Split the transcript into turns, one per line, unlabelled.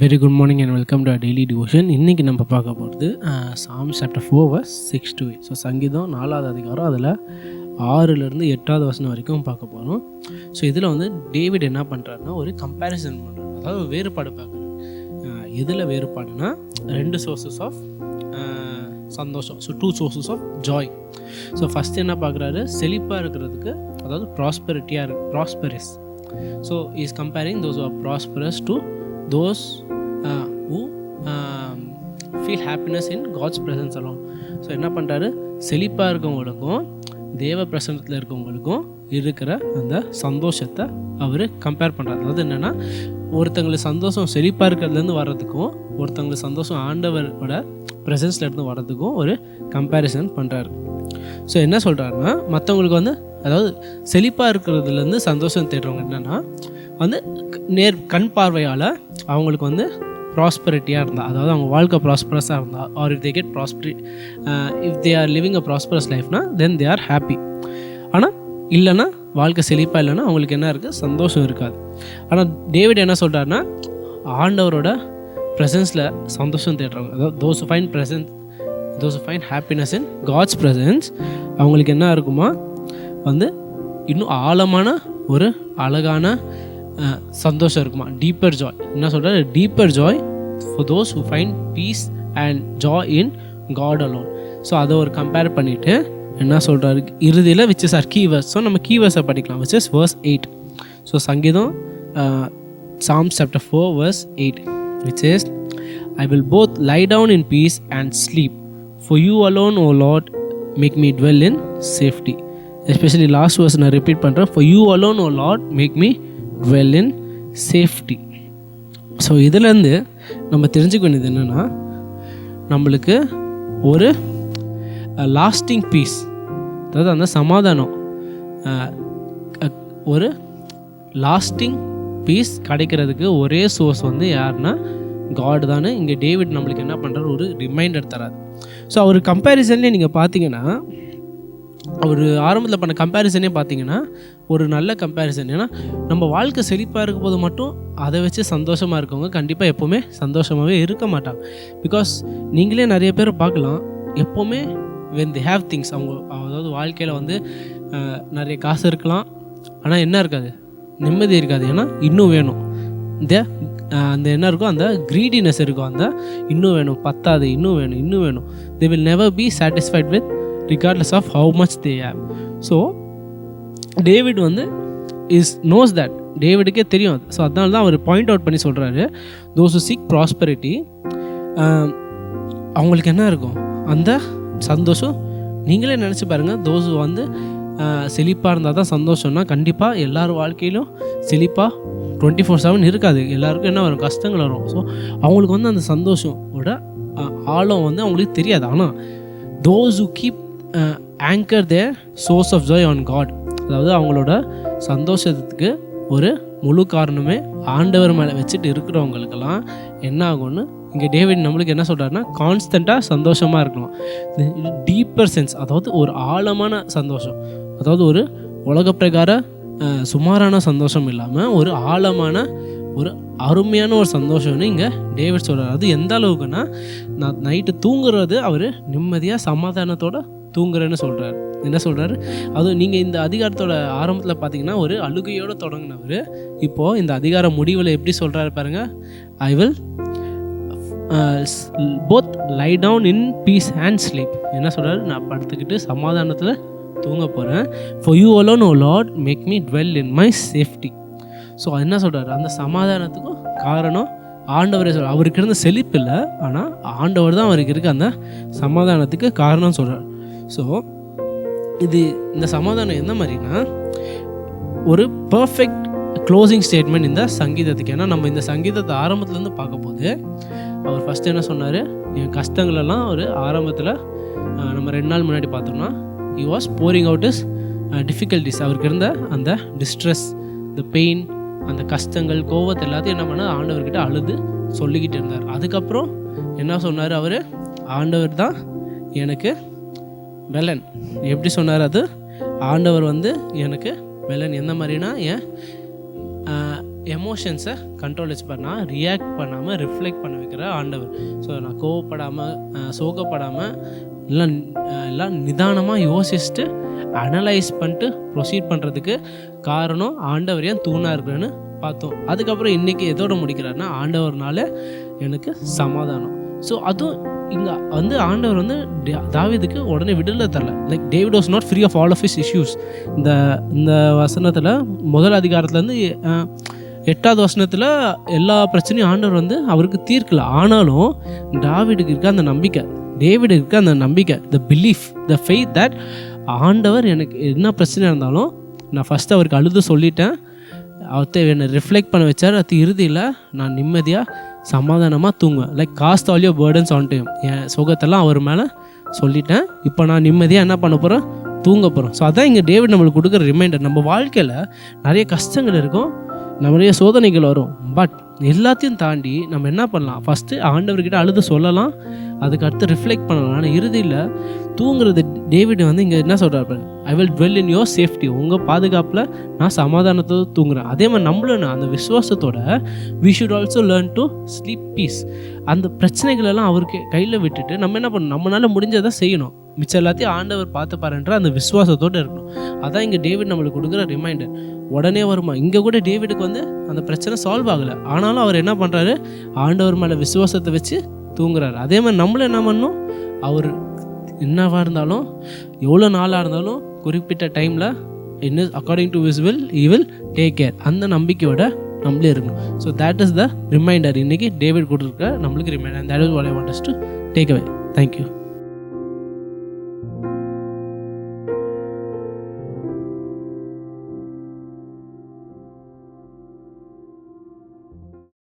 Very good morning and welcome to daily devotion. இன்றைக்கி நம்ம பார்க்க போகிறது Psalms chapter 4 verse 6 to 8. So சங்கீதம் 4வது அதிகாரம், அதில் 6லேருந்து 8வது வசனம் வரைக்கும் பார்க்க போகிறோம். ஸோ இதில் வந்து டேவிட் என்ன பண்ணுறாருன்னா ஒரு கம்பேரிசன் பண்ணுறாரு, அதாவது வேறுபாடு பார்க்குறாரு. எதில் வேறுபாடுனா 2 சோர்ஸஸ் ஆஃப் சந்தோஷம், so 2 sources of joy. So first என்ன பார்க்குறாரு, செழிப்பாக இருக்கிறதுக்கு, அதாவது prosperous. So is comparing those are prosperous to those who feel happiness in God's presence alone. So என்ன பண்ணுறாரு, செழிப்பாக இருக்கவங்களுக்கும் தேவ பிரசன்னத்தில் இருக்கவங்களுக்கும் இருக்கிற அந்த சந்தோஷத்தை அவர் கம்பேர் பண்ணுறாரு. அதாவது என்னென்னா, ஒருத்தங்களுக்கு சந்தோஷம் செழிப்பாக இருக்கிறதுலேருந்து வர்றதுக்கும் ஒருத்தங்களுக்கு சந்தோஷம் ஆண்டவரோட ப்ரெசன்ஸ்லேருந்து வர்றதுக்கும் ஒரு கம்பேரிசன் பண்ணுறாரு. ஸோ என்ன சொல்கிறாருன்னா, மற்றவங்களுக்கு வந்து, அதாவது செழிப்பாக இருக்கிறதுலேருந்து சந்தோஷம் தேடுறவங்க என்னென்னா வந்து கண் பார்வையால் அவங்களுக்கு வந்து ப்ராஸ்பரிட்டியாக இருந்தால், அதாவது அவங்க வாழ்க்கை ப்ராஸ்பரஸாக இருந்தால், or if they get if they are living a prosperous லைஃப்னா தென் தே ஆர் ஹாப்பி. ஆனால் இல்லைன்னா, வாழ்க்கை செழிப்பாக இல்லைன்னா அவங்களுக்கு என்ன இருக்குது, சந்தோஷம் இருக்காது. ஆனால் டேவிட் என்ன சொல்கிறாருன்னா, ஆண்டவரோட ப்ரெசன்ஸில் சந்தோஷம் தேடுறவங்க, அதாவது those who find happiness in God's presence, அவங்களுக்கு என்ன இருக்குமா வந்து இன்னும் ஆழமான ஒரு அழகான சந்தோஷம் இருக்குமா, டீப்பர் ஜாய். என்ன சொல்கிறார், deeper joy for those who find peace and joy in God alone. So அதை ஒரு கம்பேர் பண்ணிவிட்டு என்ன சொல்கிறாரு இறுதியில், which is our key verse. So நம்ம கீவர்ஸை படிக்கலாம், விச் இஸ் verse 8. ஸோ சங்கீதம் Psalms chapter 4 verse 8, which is, I will both lie down in peace and sleep, for you alone, O Lord, make me dwell in safety. Especially last verse நான் repeat பண்ணுறேன், for you alone, O Lord, make me dwell in safety. So இதுலேருந்து நம்ம தெரிஞ்சுக்க வேண்டியது என்னென்னா, நம்மளுக்கு ஒரு lasting piece, அதாவது அந்த சமாதானம், ஒரு லாஸ்டிங் பீஸ் கிடைக்கிறதுக்கு ஒரே சோர்ஸ் வந்து யாருன்னா காட் தானே. இங்கே டேவிட் நம்மளுக்கு என்ன பண்ணுறாரு, ஒரு ரிமைண்டர் தராது. ஸோ அவர் கம்பேரிசன்லேயே நீங்கள் பார்த்தீங்கன்னா, அவர் ஆரம்பத்தில் பண்ண கம்பேரிசனே பார்த்தீங்கன்னா ஒரு நல்ல கம்பேரிசன். ஏன்னா நம்ம வாழ்க்கை செழிப்பாக இருக்கும் போது மட்டும் அதை வச்சு சந்தோஷமாக இருக்கவங்க கண்டிப்பாக எப்போவுமே சந்தோஷமாகவே இருக்க மாட்டாங்க. பிகாஸ் நீங்களே நிறைய பேர் பார்க்கலாம், எப்போவுமே when they have things, அவங்க அதாவது வாழ்க்கையில் வந்து நிறைய காசு இருக்கலாம், ஆனால் என்ன இருக்காது, நிம்மதி இருக்காது. ஏன்னா இன்னும் வேணும், அந்த என்ன இருக்கும், அந்த க்ரீடினஸ் இருக்கும், அந்த இன்னும் வேணும், பத்தாது, இன்னும் வேணும். they will never be satisfied with regardless of how much they have. So David வந்து knows that, டேவிடுக்கே தெரியும் அது. ஸோ அதனால தான் அவர் பாயிண்ட் அவுட் பண்ணி சொல்கிறாரு, those who seek prosperity, அவங்களுக்கு என்ன இருக்கும், அந்த சந்தோஷம். நீங்களே நினச்சி பாருங்கள், those who வந்து செழிப்பாக இருந்தால் தான் சந்தோஷம்னா கண்டிப்பாக எல்லார் வாழ்க்கையிலும் செழிப்பாக 24/7 இருக்காது. எல்லாருக்கும் என்ன வரும், கஷ்டங்கள் வரும். ஸோ அவங்களுக்கு வந்து அந்த சந்தோஷோட ஆழம் வந்து அவங்களுக்கு தெரியாது. ஆனால் those who keep anchor their source of joy on God, அதாவது அவங்களோட சந்தோஷத்துக்கு ஒரு முழு காரணமே ஆண்டவர் மேலே வச்சுட்டு இருக்கிறவங்களுக்கெல்லாம் என்ன ஆகும்னு இங்கே டேவிட் நம்மளுக்கு என்ன சொல்கிறாருன்னா, கான்ஸ்டண்ட்டாக சந்தோஷமாக இருக்கணும். டீப்பர் சென்ஸ், அதாவது ஒரு ஆழமான சந்தோஷம், அதாவது ஒரு உலக பிரகார சுமாரான சந்தோஷம் இல்லாமல் ஒரு ஆழமான ஒரு அருமையான ஒரு சந்தோஷம்னு இங்கே டேவிட் சொல்கிறார். அது எந்த அளவுக்குன்னா, நான் நைட்டு தூங்குறது அவர் நிம்மதியாக சமாதானத்தோடு தூங்குறேன்னு சொல்கிறார். என்ன சொல்கிறாரு, அதுவும் நீங்கள் இந்த அதிகாரத்தோட ஆரம்பத்தில் பார்த்தீங்கன்னா ஒரு அழுகையோடு தொடங்கினவர், இப்போது இந்த அதிகார முடிவில் எப்படி சொல்கிறாரு பாருங்கள், I will both lie down in peace and sleep. என்ன சொல்கிறாரு, நான் படுத்துக்கிட்டு சமாதானத்தில் தூங்க போகிறேன். for you alone, O Lord, make me dwell in my safety. So என்ன சொல்கிறாரு, அந்த சமாதானத்துக்கும் காரணம் ஆண்டவரே சொல்கிறார். அவருக்கு இருந்த செழிப்பு இல்லை, ஆனால் ஆண்டவர் தான் அவருக்கு இருக்க அந்த சமாதானத்துக்கு காரணம் சொல்கிறார். ஸோ இந்த சமாதானம் எந்த மாதிரினா, ஒரு பர்ஃபெக்ட் க்ளோசிங் ஸ்டேட்மெண்ட் இந்த சங்கீதத்துக்கு. ஏன்னா நம்ம இந்த சங்கீதத்தை ஆரம்பத்துலேருந்து பார்க்கும்போது அவர் ஃபஸ்ட்டு என்ன சொன்னார், என் கஷ்டங்களெல்லாம் ஒரு ஆரம்பத்தில் நம்ம 2 நாள் முன்னாடி பார்த்தோம்னா, he was pouring out his difficulties. அவருக்கு இருந்த அந்த டிஸ்ட்ரெஸ், the பெயின், அந்த கஷ்டங்கள், கோவத்தை எல்லாத்தையும் என்ன பண்ணார், ஆண்டவர்கிட்ட அழுது சொல்லிக்கிட்டு இருந்தார். அதுக்கப்புறம் என்ன சொன்னார் அவர், ஆண்டவர் தான் எனக்கு வெலன். எப்படி சொன்னார் அது, ஆண்டவர் வந்து எனக்கு வெலன். எந்த மாதிரினா, எமோஷன்ஸை கண்ட்ரோல் வச்சுப்பார். நான் ரியாக்ட் பண்ணாமல் ரிஃப்ளெக்ட் பண்ண வைக்கிற ஆண்டவர். ஸோ நான் கோவப்படாமல் சோகப்படாமல் எல்லாம் நிதானமாக யோசிச்சுட்டு அனலைஸ் பண்ணிட்டு ப்ரொசீட் பண்ணுறதுக்கு காரணம் ஆண்டவர் ஏன் தூணாக இருக்கிறேன்னு பார்த்தோம். அதுக்கப்புறம் இன்றைக்கி எதோட முடிக்கிறாருன்னா, ஆண்டவர்னால எனக்கு சமாதானம். ஸோ அதுவும் இங்கே வந்து ஆண்டவர் வந்து தாவீதுக்கு உடனே விடுதலை தரல. Like David was not free of all of his issues. இந்த வசனத்தில் முதல் அதிகாரத்துலேருந்து 8வது வசனத்தில் எல்லா பிரச்சனையும் ஆண்டவர் வந்து அவருக்கு தீர்க்கல. ஆனாலும் தாவீதுக்கு இருக்க அந்த நம்பிக்கை, டேவிடுக்கு இருக்க அந்த நம்பிக்கை, த பிலீஃப், த ஃபெய்த் தட் ஆண்டவர் எனக்கு என்ன பிரச்சனை இருந்தாலும் நான் ஃபஸ்ட்டு அவருக்கு அழுது சொல்லிட்டேன், அவர்கிட்ட என்னை ரிஃப்ளெக்ட் பண்ண வச்சார். அது இறுதியில் நான் நிம்மதியாக சமாதானமாக தூங்குவேன். Like cast all your burdens on to him. என் சுகத்தெல்லாம் அவர் மேலே சொல்லிட்டேன், இப்போ நான் நிம்மதியாக என்ன பண்ண போகிறேன், தூங்க போகிறோம். ஸோ அதான் இங்கே டேவிட் நம்மளுக்கு கொடுக்குற ரிமைண்டர். நம்ம வாழ்க்கையில் நிறைய கஷ்டங்கள் இருக்கும், நிறைய சோதனைகள் வரும். பட் எல்லாத்தையும் தாண்டி நம்ம என்ன பண்ணலாம், ஃபஸ்ட்டு ஆண்டவர்கிட்ட அழுது சொல்லலாம், அதுக்கு அடுத்து ரிஃப்ளெக்ட் பண்ணலாம். ஆனால் இறுதியில் தூங்குறது டேவிட் வந்து இங்கே என்ன சொல்கிறாரு, I will twelve in your safety, உங்கள் பாதுகாப்பில் நான் சமாதானத்தோடு தூங்குறேன். அதே மாதிரி நம்மளும் அந்த விசுவாசத்தோட we should also learn to sleep peace. அந்த பிரச்சனைகளெல்லாம் அவருக்கு கையில் விட்டுட்டு நம்ம என்ன பண்ணணும், நம்மளால் முடிஞ்சதை செய்யணும், மிச்சம் எல்லாத்தையும் ஆண்டவர் பார்த்துப்பாருன்ற அந்த விசுவாசத்தோடு இருக்கணும். அதான் இங்கே டேவிட் நம்மளுக்கு கொடுக்குற ரிமைண்டர். உடனே வருமா, இங்கே கூட டேவிடுக்கு வந்து அந்த பிரச்சனை சால்வ் ஆகலை, ஆனாலும் அவர் என்ன பண்ணுறாரு, ஆண்டவர் மேலே விசுவாசத்தை வச்சு தூங்குறாரு. அதே மாதிரி நம்மளும் என்ன பண்ணணும், அவர் என்னவாக இருந்தாலும் எவ்வளோ நாளாக இருந்தாலும் குறிப்பிட்ட டைமில் என்ன according to his will he will take care, அந்த நம்பிக்கையோட நம்மளே இருக்கணும். So that is the reminder. இன்றைக்கி டேவிட் கொடுத்துருக்க நம்மளுக்கு reminder. That is what I want us to take away. Thank you.